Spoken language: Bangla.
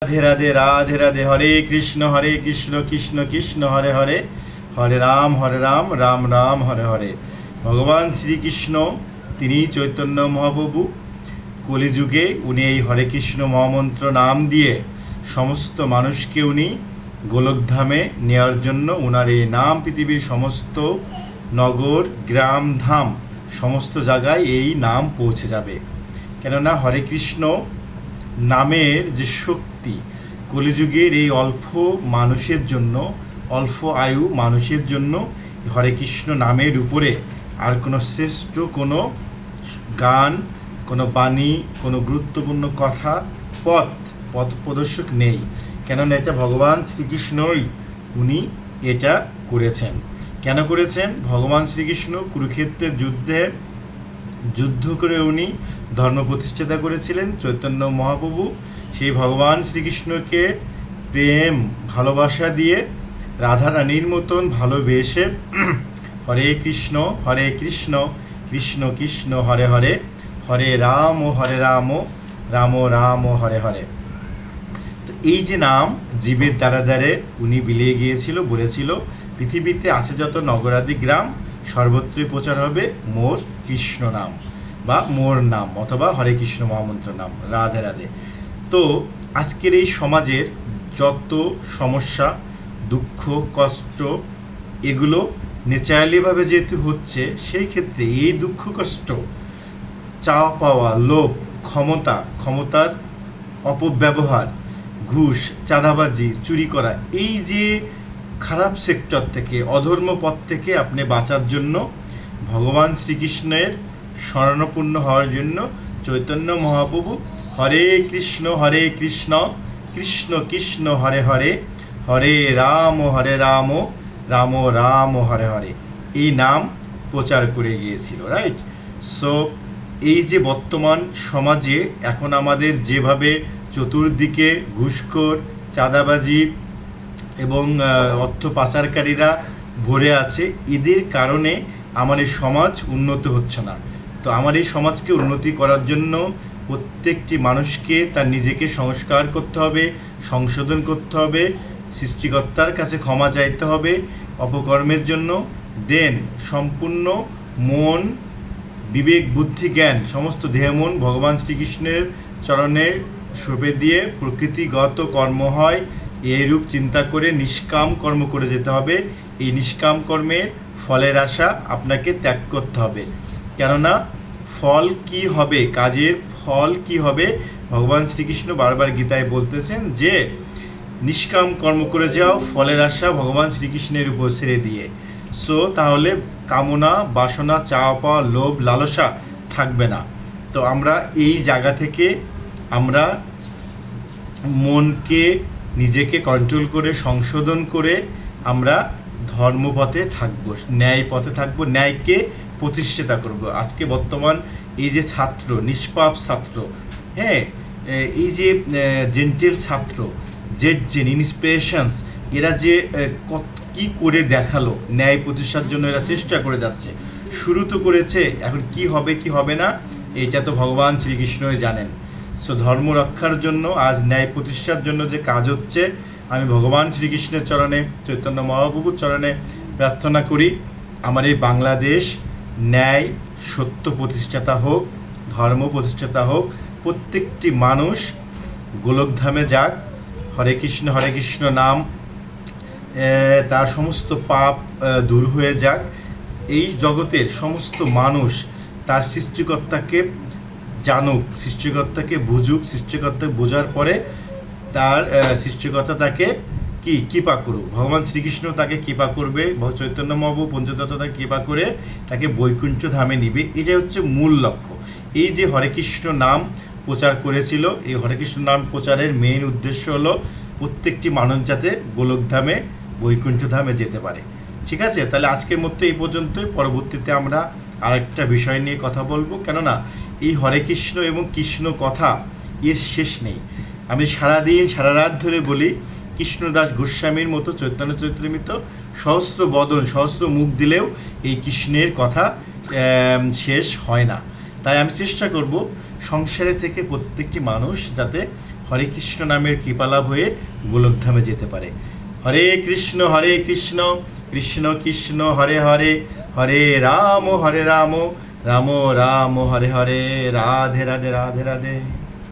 রাধে রাধে রাধে রাধে, হরে কৃষ্ণ কৃষ্ণ কৃষ্ণ হরে হরে, হরে রাম রাম রাম হরে হরে। ভগবান শ্রীকৃষ্ণ তিনি চৈতন্য মহাপ্রভু, কলিযুগে উনি এই হরে কৃষ্ণ মহামন্ত্র নাম দিয়ে সমস্ত মানুষকে উনি গোলকধামে নেওয়ার জন্য উনার এই নাম পৃথিবীর সমস্ত নগর গ্রাম ধাম সমস্ত জায়গায় এই নাম পৌঁছে যাবে। কেননা হরে কৃষ্ণ নামের যে শক্তি কলিযুগের এই অল্প মানুষের জন্য, অল্প আয়ু মানুষের জন্য হরে কৃষ্ণ নামের উপরে আর কোনো শ্রেষ্ঠ কোনো গান, কোনো বাণী, কোনো গুরুত্বপূর্ণ কথা, পথ প্রদর্শক নেই। কেননা এটা ভগবান শ্রীকৃষ্ণই উনি এটা করেছেন। কেন করেছেন? ভগবান শ্রীকৃষ্ণ কুরুক্ষেত্রের যুদ্ধ করে উনি ধর্ম প্রতিষ্ঠাতা করেছিলেন চৈতন্য মহাপ্রভু। সেই ভগবান শ্রীকৃষ্ণকে প্রেম ভালোবাসা দিয়ে রাধা রানীর মতন ভালোবেসে হরে কৃষ্ণ কৃষ্ণ কৃষ্ণ হরে হরে, হরে রাম রাম রাম হরে হরে। তো এই যে নাম জীবের দ্বারা দ্বারে উনি বিলিয়ে গিয়েছিল, বলেছিল পৃথিবীতে আছে যত নগরাদি গ্রাম সর্বত্রই প্রচার হবে মোর কৃষ্ণ নাম বা মোর নাম অথবা হরে কৃষ্ণ মহামন্ত্র নাম, রাধে রাধে। তো আজকের এই সমাজের যত সমস্যা, দুঃখ, কষ্ট এগুলো ন্যাচারালিভাবে যেহেতু হচ্ছে, সেই ক্ষেত্রে এই দুঃখ কষ্ট, চাওয়া পাওয়া, লোভ, ক্ষমতার অপব্যবহার, ঘুষ, চাঁদাবাজি, চুরি করা, এই যে খারাপ সেক্টর থেকে, অধর্ম পথ থেকে আপনি বাঁচার জন্য ভগবান শ্রীকৃষ্ণের শরণাপন্ন হওয়ার জন্য চৈতন্য মহাপ্রভু হরে কৃষ্ণ কৃষ্ণ কৃষ্ণ হরে হরে, হরে রাম রাম রাম হরে হরে এই নাম প্রচার করে গিয়েছিল। রাইট? সো এই যে বর্তমান সমাজে এখন আমাদের যেভাবে চতুর্দিকে ঘুষখোর, চাঁদাবাজি এবং অর্থ পাচারকারীরা ভরে আছে, এদের কারণে আমার এই সমাজ উন্নত হচ্ছে না। তো আমার এই সমাজকে উন্নতি করার জন্য প্রত্যেকটি মানুষকে তার নিজেকে সংস্কার করতে হবে, সংশোধন করতে হবে, সৃষ্টিকর্তার কাছে ক্ষমা চাইতে হবে অপকর্মের জন্য। দেন সম্পূর্ণ মন, বিবেক, বুদ্ধি, জ্ঞান সমস্ত দেহ মন ভগবান শ্রীকৃষ্ণের চরণে সঁপে দিয়ে প্রকৃতিগত কর্ম হয় এইরূপ চিন্তা করে নিষ্কাম কর্ম করে যেতে হবে। এই নিষ্কাম কর্মের ফলের আশা আপনাকে ত্যাগ করতে হবে। কেননা ফল কি হবে, কাজের ফল কি হবে, ভগবান শ্রীকৃষ্ণ বারবার গীতায় বলতেছেন যে নিষ্কাম কর্ম করে যাও, ফলের আশা ভগবান শ্রীকৃষ্ণের উপর ছেড়ে দিয়ে। সো তাহলে কামনা, বাসনা, চাওয়া পাওয়া, লোভ, লালসা থাকবে না। তো আমরা এই জায়গা থেকে আমরা মনকে নিজেকে কন্ট্রোল করে, সংশোধন করে আমরা ধর্মপথে থাকবো, ন্যায় পথে থাকবো, ন্যায়কে প্রতিষ্ঠাতা করব। আজকে বর্তমান এই যে ছাত্র, নিষ্পাপ ছাত্র, হ্যাঁ, এই যে জেন্টেল ছাত্র, জেন ইন্সপিরেশনস, এরা যে কি করে দেখালো ন্যায় প্রতিষ্ঠার জন্য, এরা চেষ্টা করে যাচ্ছে। শুরু তো করেছে, এখন কি হবে কি হবে না এটা তো ভগবান শ্রীকৃষ্ণই জানেন। সো ধর্ম রক্ষার জন্য, আজ ন্যায় প্রতিষ্ঠার জন্য যে কাজ হচ্ছে, আমি ভগবান শ্রীকৃষ্ণের চরণে, চৈতন্য মহাপ্রভুর চরণে প্রার্থনা করি আমার এই বাংলাদেশ ন্যায় সত্য প্রতিষ্ঠাতা হোক, ধর্ম প্রতিষ্ঠাতা হোক, প্রত্যেকটি মানুষ গোলকধামে যাক, হরে কৃষ্ণ নাম তার সমস্ত পাপ দূর হয়ে যাক, এই জগতের সমস্ত মানুষ তার সৃষ্টিকর্তাকে জানুক, সৃষ্টিকর্তাকে বুঝুক, সৃষ্টিকর্তাকে বোঝার পরে তার সৃষ্টিকর্তা তাকে কৃপা করুক, ভগবান শ্রীকৃষ্ণ তাকে কৃপা করবে, চৈতন্য মহাপ্রভু পঞ্চতত্ত্ব তাকে কৃপা করে তাকে বৈকুণ্ঠ ধামে নিবে। এটাই হচ্ছে মূল লক্ষ্য। এই যে হরে কৃষ্ণ নাম প্রচার করেছিল, এই হরে কৃষ্ণ নাম প্রচারের মেইন উদ্দেশ্য হলো প্রত্যেকটি মানুষ যাতে গোলকধামে, বৈকুণ্ঠ ধামে যেতে পারে। ঠিক আছে? তাহলে আজকের মতো এই পর্যন্তই। পরবর্তীতে আমরা আরেকটা বিষয় নিয়ে কথা বলবো। কেননা এই হরে কৃষ্ণ এবং কৃষ্ণ কথা এর শেষ নেই। আমি সারাদিন সারা রাত ধরে বলি, কৃষ্ণদাস গোস্বামীর মতো, চৈতন্য চরিতামৃত সহস্র বদন, সহস্র মুখ দিলেও এই কৃষ্ণের কথা শেষ হয় না। তাই আমি চেষ্টা করব সংসারে থেকে প্রত্যেকটি মানুষ যাতে হরে কৃষ্ণ নামের কৃপালাভ হয়ে গোলকধামে যেতে পারে। হরে কৃষ্ণ কৃষ্ণ কৃষ্ণ হরে হরে, হরে রাম রাম রাম রাম হরে হরে। রাধে রাধে রাধে রাধে।